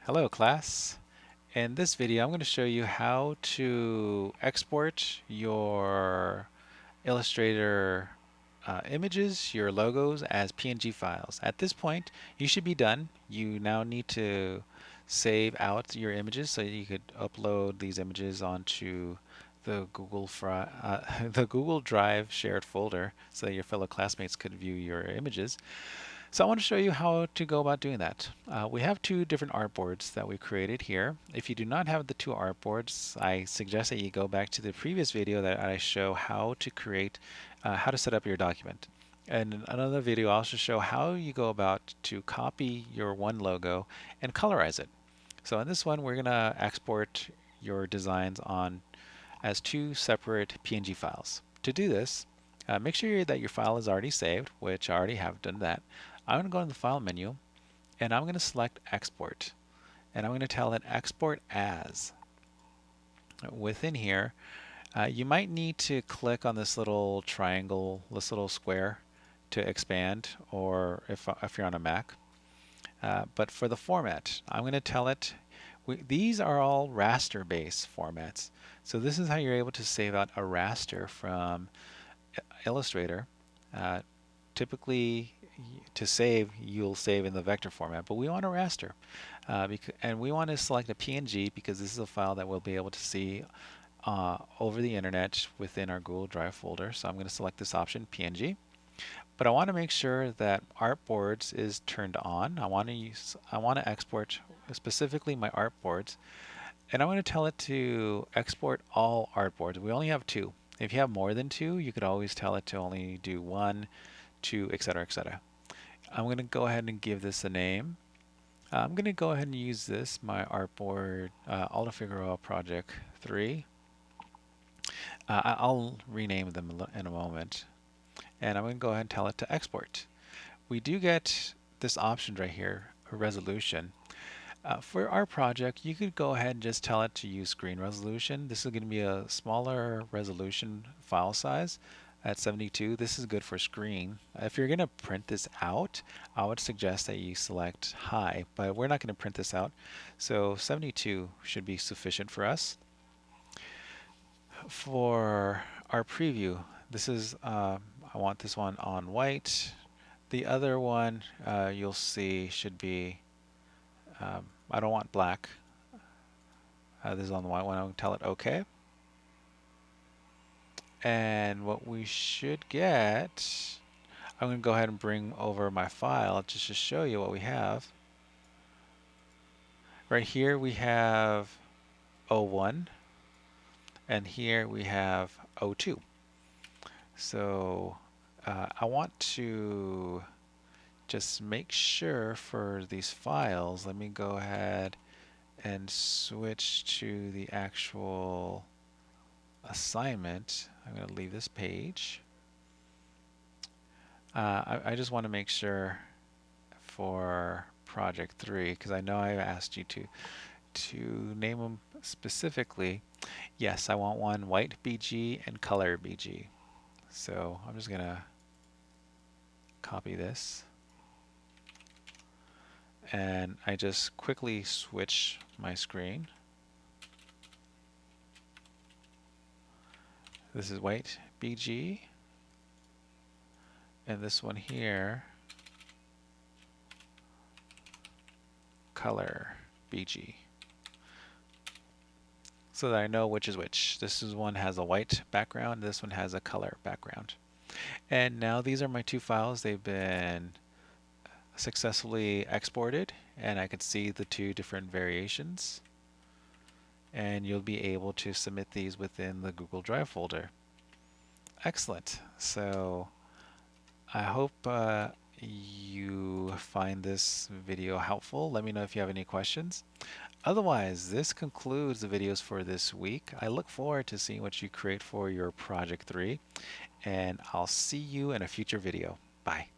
Hello class. In this video I'm going to show you how to export your Illustrator images, your logos as PNG files. At this point you should be done. You now need to save out your images so you could upload these images onto the the Google Drive shared folder so that your fellow classmates could view your images. So I want to show you how to go about doing that. We have two different artboards that we created here. If you do not have the two artboards, I suggest that you go back to the previous video that I show how to create, how to set up your document. And in another video, I'll also show how you go about to copy your one logo and colorize it. So in this one, we're going to export your designs on as two separate PNG files. To do this, make sure that your file is already saved, which I already have done that. I'm going to go in the File menu, and I'm going to select Export. And I'm going to tell it Export As. Within here, you might need to click on this little triangle, this little square to expand, or if you're on a Mac. But for the format, I'm going to tell it, these are all raster-based formats. So this is how you're able to save out a raster from Illustrator. Typically, to save, you'll save in the vector format, but we want a raster. And we want to select a PNG because this is a file that we'll be able to see over the internet within our Google Drive folder. So I'm going to select this option, PNG. But I want to make sure that artboards is turned on. I want to export specifically my artboards, and I'm going to tell it to export all artboards. We only have two. If you have more than two, you could always tell it to only do one, two, etc., etc. I'm going to go ahead and give this a name. I'm going to go ahead and use this, my artboard, Alta Figueroa Project 3. I'll rename them in a moment. And I'm going to go ahead and tell it to export. We do get this option right here, a resolution. For our project, you could go ahead and just tell it to use screen resolution. This is going to be a smaller resolution file size at 72. This is good for screen. If you're going to print this out, I would suggest that you select high, but we're not going to print this out. So 72 should be sufficient for us. For our preview, this is, I want this one on white. The other one you'll see should be, I don't want black. This is on the white one. I'm going to tell it OK. And what we should get, I'm going to go ahead and bring over my file just to show you what we have. Right here we have 01, and here we have 02. So I want to just make sure for these files, let me go ahead and switch to the actual assignment. I'm going to leave this page. I just want to make sure for project 3, because I know I asked you to name them specifically. Yes, I want one white BG and color BG. So I'm just going to copy this. And I just quickly switch my screen. This is white BG. And this one here, color BG. So that I know which is which. This one has a white background, this one has a color background. And now these are my two files. They've been successfully exported, and I can see the two different variations. And you'll be able to submit these within the Google Drive folder. Excellent. So I hope you find this video helpful. Let me know if you have any questions. Otherwise, this concludes the videos for this week. I look forward to seeing what you create for your Project 3, and I'll see you in a future video. Bye.